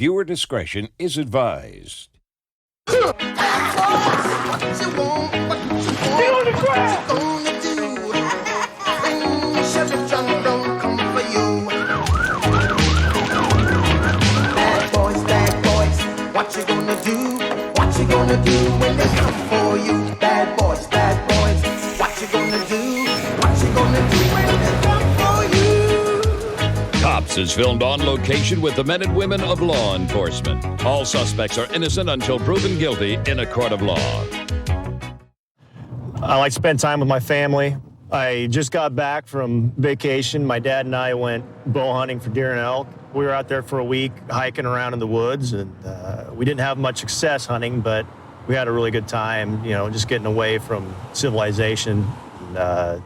Viewer discretion is advised. Get on the ground! Bad boys, what you gonna do? What you gonna do when they come for you? Bad boys, what you gonna do? What you gonna do when they come for you? Cops is filmed on location with the men and women of law enforcement. All suspects are innocent until proven guilty in a court of law. I like to spend time with my family. I just got back from vacation. My dad and I went bow hunting for deer and elk. We were out there for a week hiking around in the woods, and we didn't have much success hunting, but we had a really good time, you know, just getting away from civilization and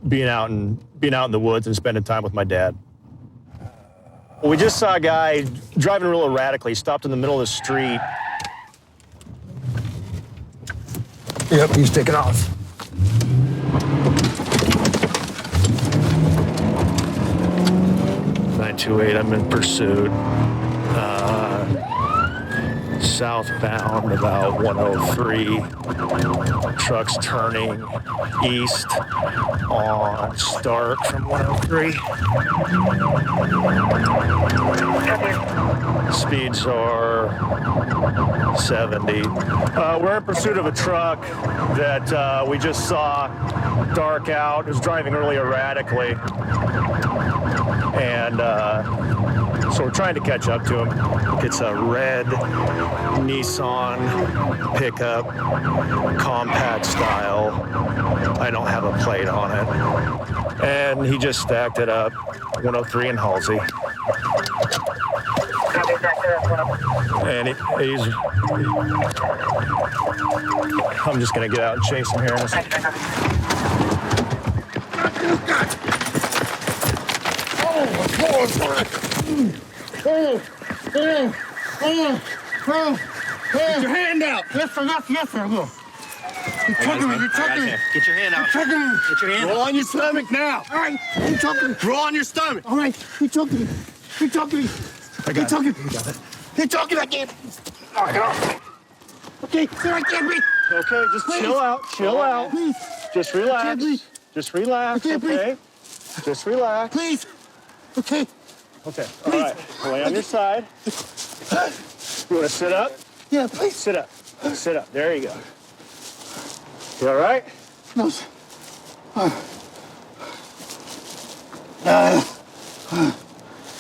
being out in the woods and spending time with my dad. We just saw a guy driving real erratically. He stopped in the middle of the street. Yep, he's taking off. 928, I'm in pursuit. Southbound about 103. Truck's turning east on Stark from 103. Speeds are 70. We're in pursuit of a truck that we just saw dark out. It was driving really erratically. And so we're trying to catch up to him. It's a red Nissan pickup, compact style. I don't have a plate on it. And he just stacked it up, 103 in Halsey. And he's... I'm just gonna get out and chase him here in a second. Get your hand out! Yes, sir. You're choking me. Get your hand out. Get your hand Roll on your stomach now. All right, you're choking me. Roll on your stomach. All right, you're choking me. I got it. You're choking me. I can't. All right, okay, sir, I can't breathe. Okay, just Please. chill out. Please, Just I can't relax. breathe. Just relax, I can't okay? Just relax. Please. Okay. Okay, all right. Lay on your side. You want to sit up? Yeah, please. Sit up. Sit up. There you go. You all right? No, sir.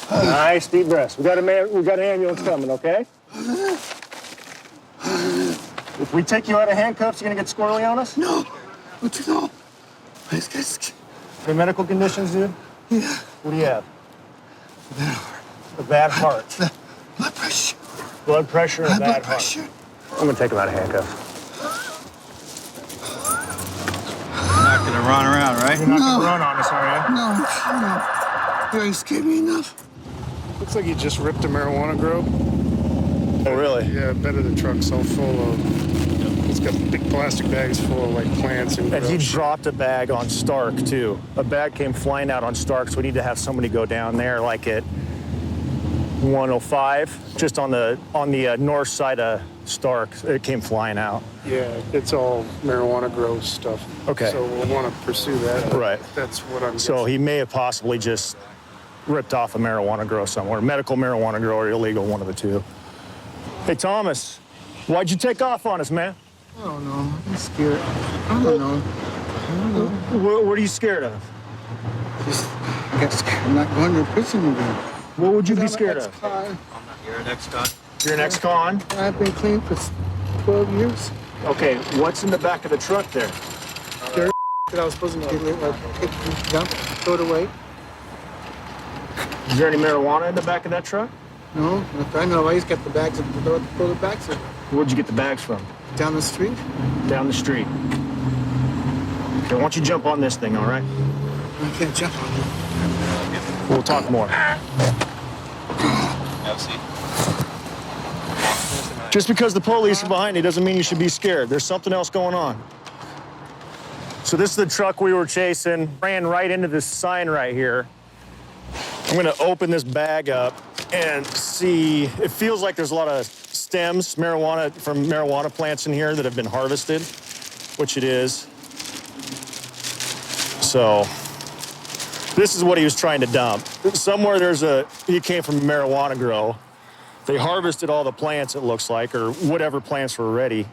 Nice deep breaths. We got an ambulance coming, okay? If we take you out of handcuffs, you're gonna get squirrely on us? No. What you know? Please, guys. Any medical conditions, dude? Yeah. What do you have? Bad heart. A bad heart. Blood pressure. Blood pressure and a High bad blood heart. pressure. I'm gonna take him out of handcuffs. You're not gonna run around, right? You're not gonna run on us, are you? No. You already scared me enough. Looks like you just ripped a marijuana grow. Oh, really? Yeah, better the truck's all full of. It's got big plastic bags full of like plants and. And he gross. dropped a bag on Stark, too. A bag came flying out on Stark, so we need to have somebody go down there, like at 105, just on the north side of Stark. It came flying out. Yeah, it's all marijuana grow stuff. Okay. So we'll want to pursue that. Right. That's what I'm. So he may have possibly just ripped off a marijuana grow somewhere. Medical marijuana grow or illegal, one of the two. Hey, Thomas, why'd you take off on us, man? I don't know. I'm scared. I don't know. What are you scared of? I guess I'm not going to prison again. What would you be scared of? You're an ex-con. You're an ex-con? I've been clean for 12 years. Okay, what's in the back of the truck there? That I was supposed to get rid of, take the dump, throw it away. Is there any marijuana in the back of that truck? No, if I know, I just got the bags and throw the bags in. Where'd you get the bags from? Down the street. Down the street. Okay, why don't you jump on this thing, all right? I can't jump on it. We'll talk more. Just because the police are behind you doesn't mean you should be scared. There's something else going on. So this is the truck we were chasing. Ran right into this sign right here. I'm gonna open this bag up. and see, it feels like there's a lot of stems, from marijuana plants in here that have been harvested, which it is. So this is what he was trying to dump. Somewhere he came from a marijuana grow. They harvested all the plants, it looks like, or whatever plants were ready.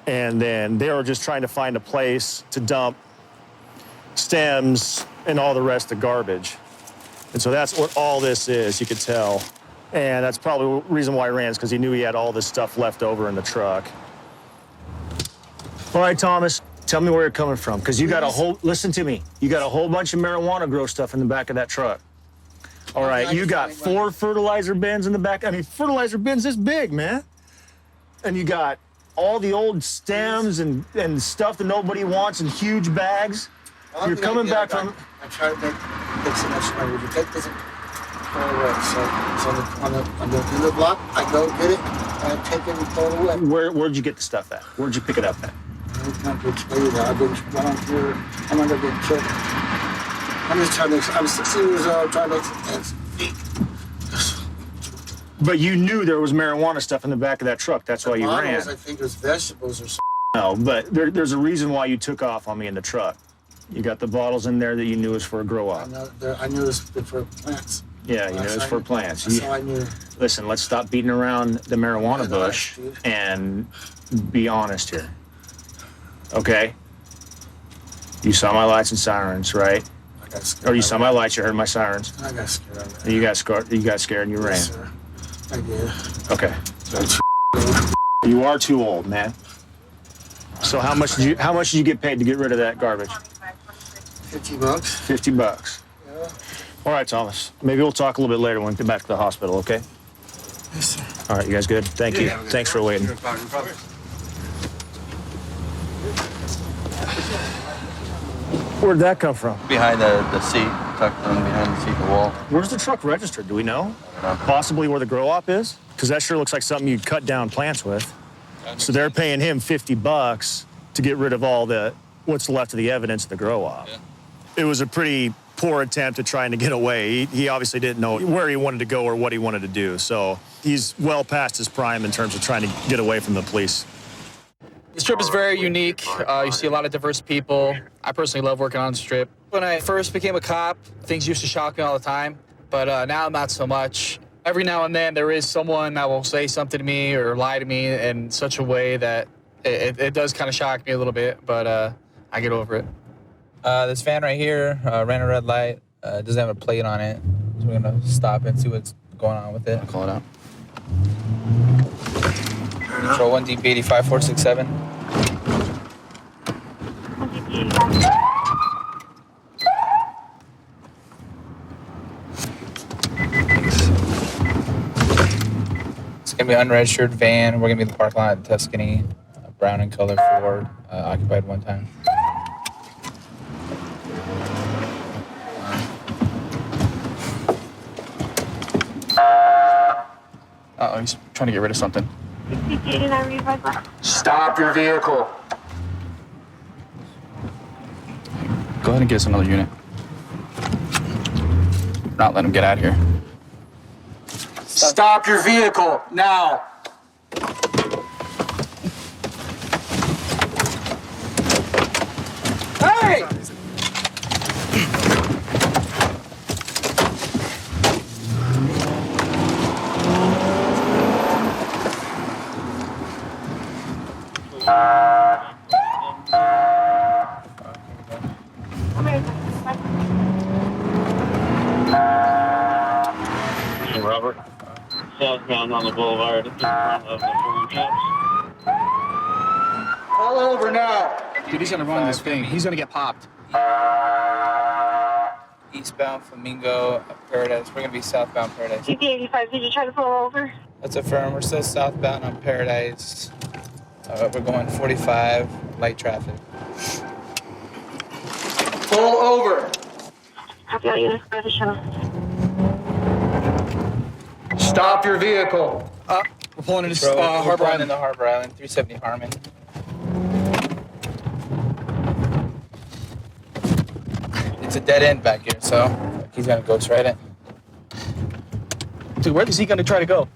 And then they were just trying to find a place to dump stems and all the rest of garbage. And so that's what all this is, you could tell. And that's probably the reason why he ran, is because he knew he had all this stuff left over in the truck. All right, Thomas, tell me where you're coming from, because you got listen to me, you got a whole bunch of marijuana grow stuff in the back of that truck. All right, you got 4 fertilizer bins in the back. I mean, fertilizer bins this big, man. And you got all the old stems and stuff that nobody wants in huge bags. You're coming back from... I try to make so much money. The take doesn't go away. So on the dealer block, I go get it, and I take it and throw it away. Where'd you get the stuff at? Where'd you pick it up at? I can't explain that. I've been running through. I'm under getting killed. I'm just trying to. I'm 16 years old, trying to make some ends meet. But you knew there was marijuana stuff in the back of that truck. That's why you ran. I think there's vegetables or something. No, but there's a reason why you took off on me in the truck. You got the bottles in there that you knew was for a grow-op. I knew it was for plants. Yeah, you knew it was for plants. That's all I knew. Listen, let's stop beating around the marijuana bush and be honest here. Okay? You saw my lights and sirens, right? I got scared. Or you saw my lights, you heard my sirens. I got scared. And you got scared and you ran. Yes, sir. I did. Okay. You are too old, man. So how much did you get paid to get rid of that garbage? $50. $50. Yeah. All right, Thomas. Maybe we'll talk a little bit later when we get back to the hospital, okay? Yes, sir. All right, you guys good? Thank you. Thanks for waiting. Where'd that come from? Behind the seat, tucked in behind the seat, the wall. Where's the truck registered? Do we know? Possibly where the grow-op is? Because that sure looks like something you'd cut down plants with. So they're paying him $50 to get rid of all what's left of the evidence of the grow-op. Yeah. It was a pretty poor attempt at trying to get away. He obviously didn't know where he wanted to go or what he wanted to do. So he's well past his prime in terms of trying to get away from the police. The Strip is very unique. You see a lot of diverse people. I personally love working on the Strip. When I first became a cop, things used to shock me all the time, but now not so much. Every now and then there is someone that will say something to me or lie to me in such a way that it does kind of shock me a little bit, but I get over it. This van right here ran a red light. Doesn't have a plate on it. So we're gonna stop and see what's going on with it. Call it out. Control 1 DP 85467. It's gonna be an unregistered van. We're gonna be in the parking lot at Tuscany, brown in color Ford, occupied one time. Uh-oh, he's trying to get rid of something. Stop your vehicle. Go ahead and get us another unit. Not let him get out of here. Stop your vehicle now. Hey! Robert, southbound on the boulevard in front of the Balloon House. All over now. Dude, he's gonna run this thing. He's gonna get popped. Eastbound Flamingo, Paradise. We're gonna be southbound Paradise. DP85, did you try to pull over? That's affirmed. We're still southbound on Paradise. We're going 45, light traffic. Pull over. Copy all units by the shuttle. Stop your vehicle. We're pulling into Harbor Island. Into Harbor Island, 370 Harmon. It's a dead end back here, so he's gonna ghost right in. Dude, where is he gonna try to go?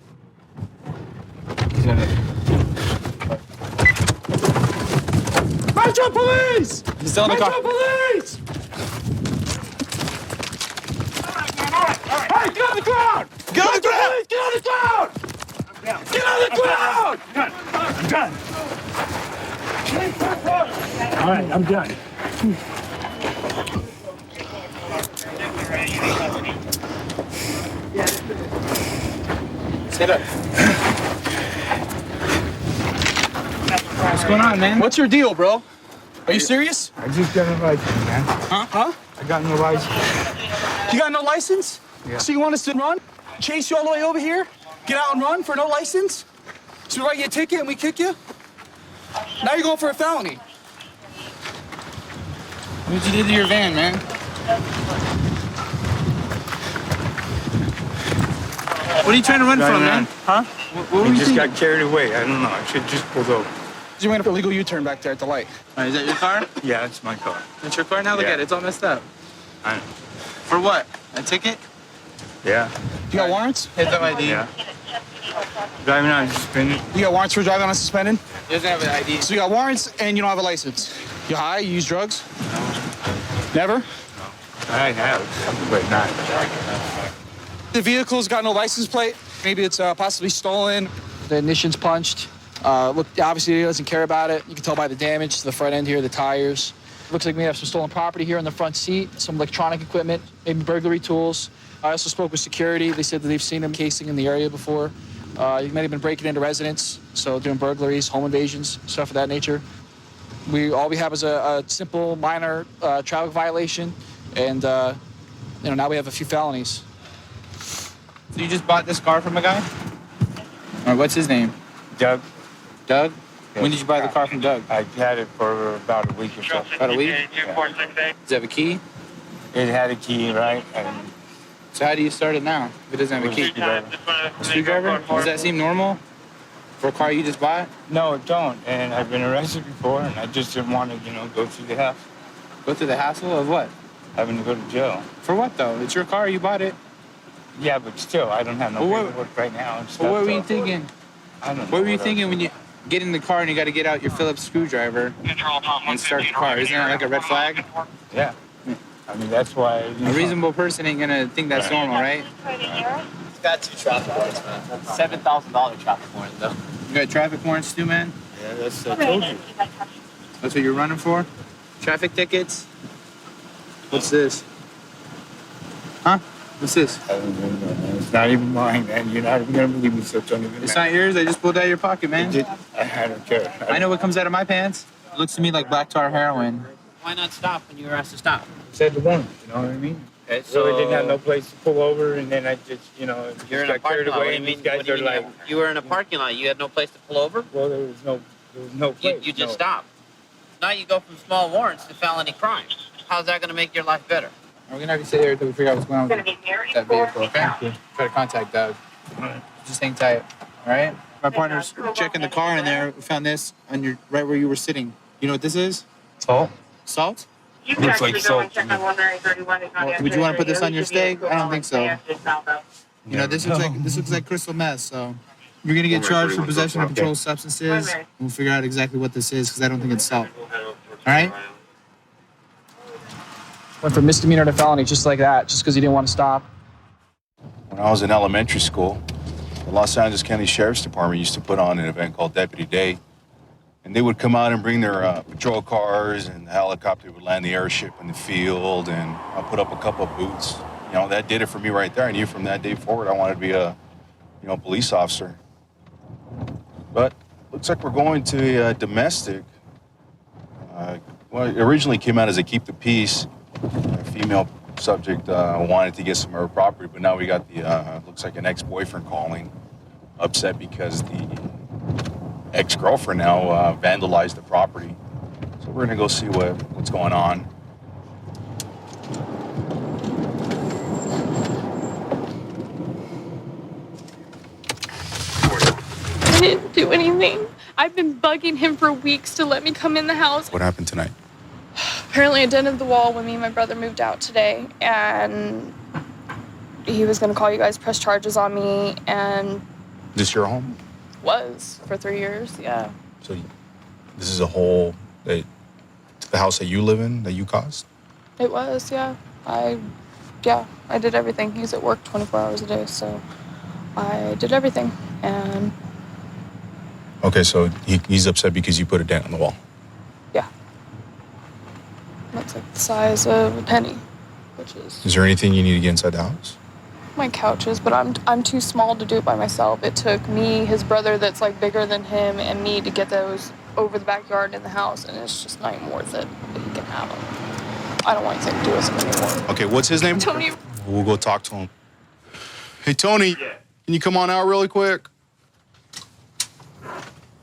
He's gonna. Metro Police! He's still in the car. Metro Police! Hey, get on the ground! Get on the ground! Get on the ground! Get on the ground! I'm done. All right, I'm done. Sit up. What's going on, man? What's your deal, bro? Are you serious? I just got a license, man. Huh? I got no license. You got no license? Yeah. So you want us to run? Chase you all the way over here? Get out and run for no license? So we write you a ticket and we kick you? Now you're going for a felony. What you did to your van, man? What are you trying to run from, man? Huh? What were I you just thinking? got carried away. I don't know. I should just pulled over. You ran up a legal U-turn back there at the light. All right, is that your car? Yeah, it's my car. That's your car now? Look Yeah. at it. It's all messed up. I know. For what? A ticket? Yeah. You got warrants? Heads up ID. Yeah. Driving on suspended. You got warrants for driving on suspended? He doesn't have an ID. So you got warrants and you don't have a license. You high? You use drugs? Never? I have, but not. The vehicle's got no license plate. Maybe it's possibly stolen. The ignition's punched. Look, obviously he doesn't care about it. You can tell by the damage to the front end here, the tires. Looks like we have some stolen property here in the front seat, some electronic equipment, maybe burglary tools. I also spoke with security. They said that they've seen him casing in the area before. He might have been breaking into residents, so doing burglaries, home invasions, stuff of that nature. All we have is a simple, minor traffic violation, and now we have a few felonies. So you just bought this car from a guy? All right, what's his name? Doug. Doug? Yeah. When did you buy the car from Doug? I had it for about a week or so. About a week? Yeah. Does it have a key? It had a key, right? And So how do you start it now if it doesn't have a key? A screwdriver? Does that seem normal for a car you just bought? no, it don't. And I've been arrested before, and I just didn't want to, go through the house. Go through the hassle of what? Having to go to jail. For what though? It's your car, you bought it. Yeah, but still, I don't have no Well, what- paperwork right now. And stuff, Well, what were so you thinking? I don't know. What were you thinking when you get in the car and you got to get out your Phillips screwdriver and start the car? Isn't that like a red flag? Yeah. I mean, that's why. A reasonable person ain't gonna think that's normal, right? He's got 2 traffic warrants, man. $7,000 traffic warrants, though. You got traffic warrants too, man? Yeah, that's I told you. That's what you're running for? Traffic tickets? What's this? Huh? What's this? I don't even know, man. It's not even mine, man. You're not even gonna believe me, so don't even. It's not yours. I just pulled it out of your pocket, man. I don't care. I know what comes out of my pants. It looks to me like black tar heroin. Why not stop when you were asked to stop? Said the one. You know what I mean? Okay, So I didn't have no place to pull over, and then I just, You're just in a got parking carried lot. What do away. you And mean? these guys What do you are mean like, you were in a parking lot. You had no place to pull over? well, there was no place. You just no. stopped. Now you go from small warrants to felony crime. How's that going to make your life better? We're gonna have to sit here until we figure out what's going on with that vehicle, okay? Try to contact Doug. Just hang tight, all right? My partner's checking the car in there. We found this on your right where you were sitting. You know what this is? Salt? Salt? It looks like salt. Would you want to put this on your steak? I don't think so. This looks like crystal meth. So you're gonna get charged for possession of controlled substances. We'll figure out exactly what this is because I don't think it's salt. All right? Went from misdemeanor to felony just like that, just because he didn't want to stop. When I was in elementary school, the Los Angeles County Sheriff's Department used to put on an event called Deputy Day. And they would come out and bring their patrol cars, and the helicopter would land the airship in the field, and I'll put up a couple of booths. That did it for me right there. I knew from that day forward I wanted to be a police officer. But looks like we're going to a domestic. It originally came out as a keep the peace. A female subject wanted to get some of her property, but now we got looks like an ex-boyfriend calling, upset because the ex-girlfriend now vandalized the property. So we're gonna go see what's going on. I didn't do anything. I've been bugging him for weeks to let me come in the house. What happened tonight? Apparently I dented the wall when me and my brother moved out today, and he was going to call you guys, press charges on me, and This your home? was for 3 years, yeah. So this is a whole, the house that you live in that you caused? It was, yeah. I did everything. He's at work 24 hours a day, so I did everything. And Okay, so he's upset because you put a dent on the wall. yeah, that's like the size of a penny, which is Is there anything you need to get inside the house? my couches. But I'm too small to do it by myself. It took me, his brother, that's like bigger than him, and me to get those over the backyard in the house, and it's just not even worth it. But he can have them. I don't want anything to do with him anymore. Okay, what's his name? Tony. We'll go talk to him. Hey, Tony, can you come on out really quick?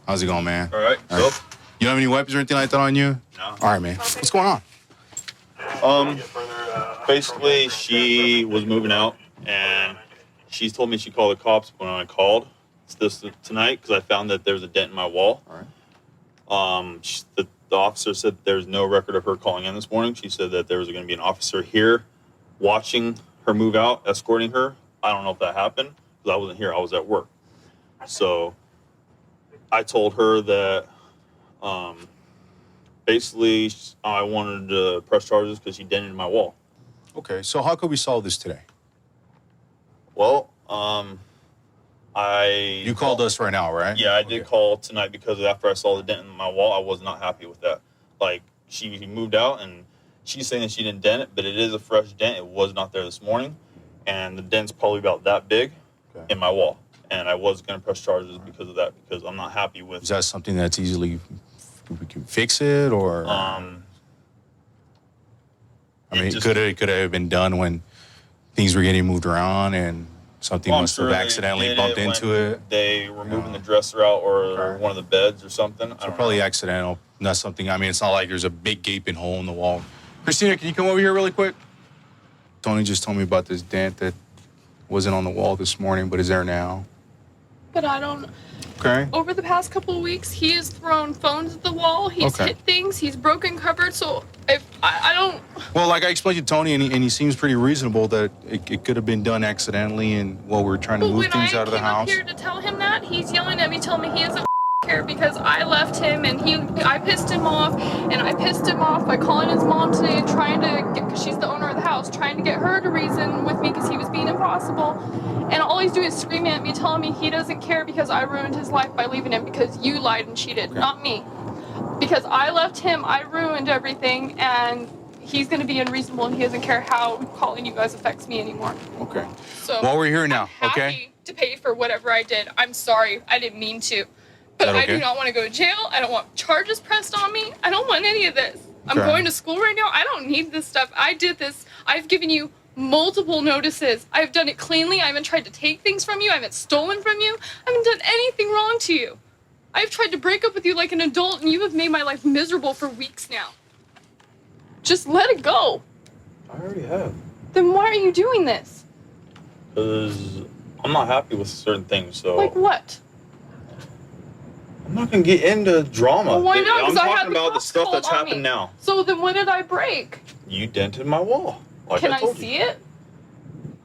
How's it going, man? All right. You don't have any weapons or anything like that on you? No. All right, man. What's going on? Basically, she was moving out, and she told me she called the cops. When I called this tonight, because I found that there was a dent in my wall. All right. The officer said there's no record of her calling in this morning. She said that there was going to be an officer here watching her move out, escorting her. I don't know if that happened because I wasn't here. I was at work. So I told her that basically I wanted to press charges because she dented my wall. Okay, so how could we solve this today? Well, You called us right now, right? Yeah, I did call tonight because after I saw the dent in my wall, I was not happy with that. Like, she moved out, and she's saying that she didn't dent it, but it is a fresh dent. It was not there this morning, and the dent's probably about that big in my wall. And I was going to press charges because of that, because I'm not happy with. Is that something that's easily, we can fix it, or? I mean, could it have been done when things were getting moved around and something must have accidentally bumped into it? They were moving the dresser out or one of the beds or something. So probably accidental, not something, I mean, it's not like there's a big gaping hole in the wall. Christina, can you come over here really quick? Tony just told me about this dent that wasn't on the wall this morning, but is there now. But I don't. Okay. Over the past couple of weeks, he has thrown phones at the wall. He's hit things. He's broken cupboards. So if I don't. Well, like I explained to Tony, and he seems pretty reasonable that it could have been done accidentally, and while we're trying to move things out of the house. When I came up here to tell him that, he's yelling at me, telling me he doesn't care because I left him, and I pissed him off, and I pissed him off by calling his mom today and trying to get, because she's the owner of the house, trying to get her to reason with me because he was being impossible. And all he's doing is screaming at me, telling me he doesn't care because I ruined his life by leaving him because you lied and cheated, not me. Because I left him, I ruined everything, and he's going to be unreasonable, and he doesn't care how calling you guys affects me anymore. Okay. So well, we're here now, I'm okay? happy to pay for whatever I did. I'm sorry, I didn't mean to. But Okay. I do not want to go to jail. I don't want charges pressed on me. I don't want any of this. I'm Okay. going to school right now. I don't need this stuff. I did this. I've given you multiple notices. I've done it cleanly. I haven't tried to take things from you. I haven't stolen from you. I haven't done anything wrong to you. I've tried to break up with you like an adult, and you have made my life miserable for weeks now. Just let it go. I already have. Then why are you doing this? Because I'm not happy with certain things, so. Like what? I'm not going to get into drama. Well, why not? I'm 'Cause I talking had the about the cops stuff called that's on happened me. now. So then what did I break? You dented my wall. Like Can I I told you. see it?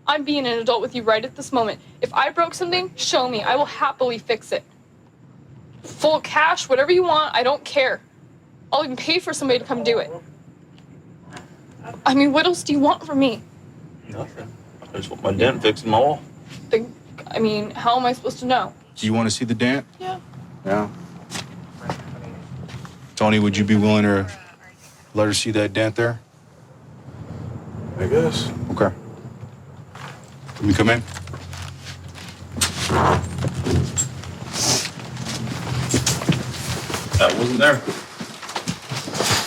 I'm being an adult with you right at this moment. If I broke something, show me. I will happily fix it. Full cash, whatever you want, I don't care. I'll even pay for somebody to come do it. I mean, what else do you want from me? Nothing. I just want my dent fixed in my wall. I mean, how am I supposed to know? Do you want to see the dent? Yeah. Yeah. Tony, would you be willing to let her see that dent there? I guess. Okay. Let me come in. That wasn't there.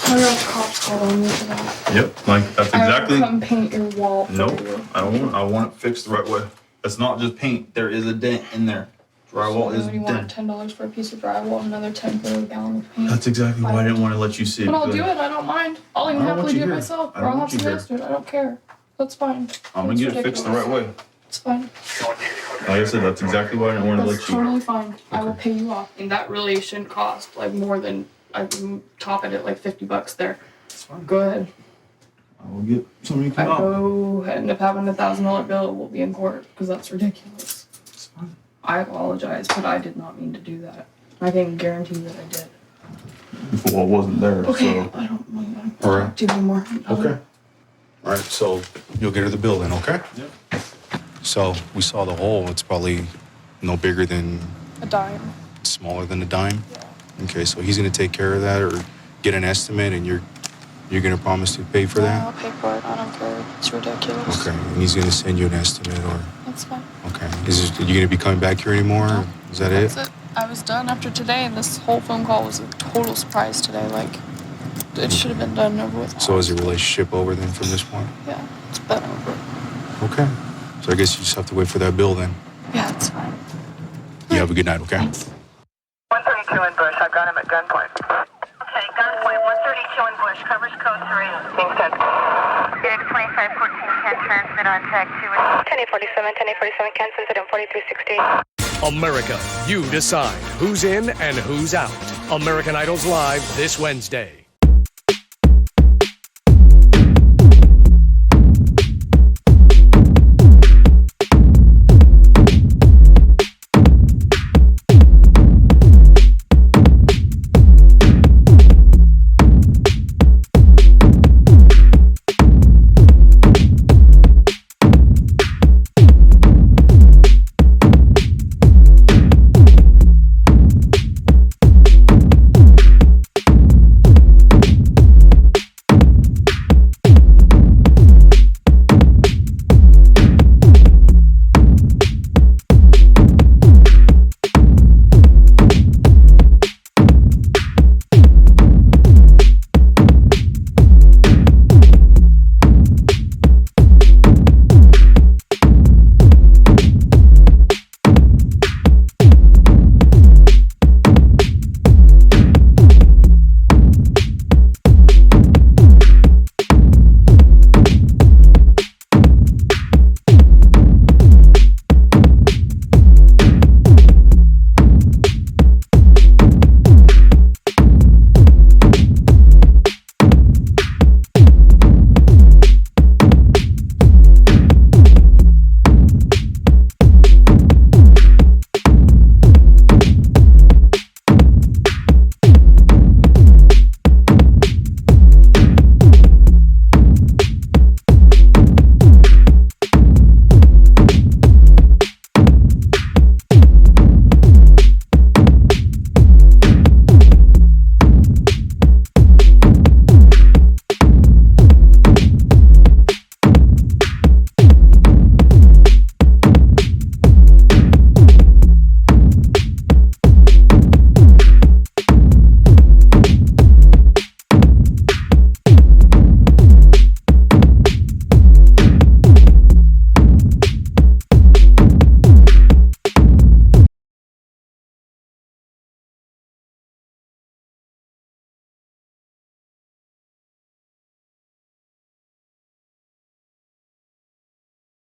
I got the cops called on me for that. Yep. Like that's exactly. I will come paint your wall. Nope. I don't want. I want it fixed the right way. It's not just paint. There is a dent in there. Drywall is You want dent. $10 for a piece of drywall and another 10 for a gallon of paint. That's exactly why I didn't want to let you see it. But I'll do because it. I don't mind. I'll even I don't want happily do you it here. myself. I Or don't I'll want have you some here. extra. I don't care. That's fine. I'm gonna get it fixed the right way. It's fine. Like I said, that's exactly why I didn't want to That's let you. totally fine. I will pay you off. And that really shouldn't cost like more than I can top it at like $50 there. It's fine. Go ahead. We'll get somebody to I come out. go end up having $1,000 bill, we'll be in court because that's ridiculous. It's fine. I apologize, but I did not mean to do that. I can guarantee that I did. Well, it wasn't there, Okay, so. I don't want All to right. talk to you anymore. Okay. All right, so you'll get her the bill then, okay? Yep. So we saw the hole. It's probably no bigger than, A dime. smaller than a dime? Yeah. Okay, so he's gonna take care of that or get an estimate and you're gonna promise to pay for Yeah, I'll that? pay for it. I don't care. It's ridiculous. Okay, and he's gonna send you an estimate or, That's fine. okay. Are you gonna be coming back here anymore? No. Is that That's it? it. I was done after today, and this whole phone call was a total surprise today. Like, it should have been done and over with. So is the relationship over then from this point? Yeah, it's been over. Okay. So I guess you just have to wait for that bill then. Yeah, it's fine. You have a good night, okay? 132 in Bush. I've got him at gunpoint. Okay, gunpoint. 132 in Bush. Covers code 3. Being sent. Phoenix 2514 can transmit on tag 2. 1047, 1047 can send it on 4360. America, you decide who's in and who's out. American Idol's live this Wednesday.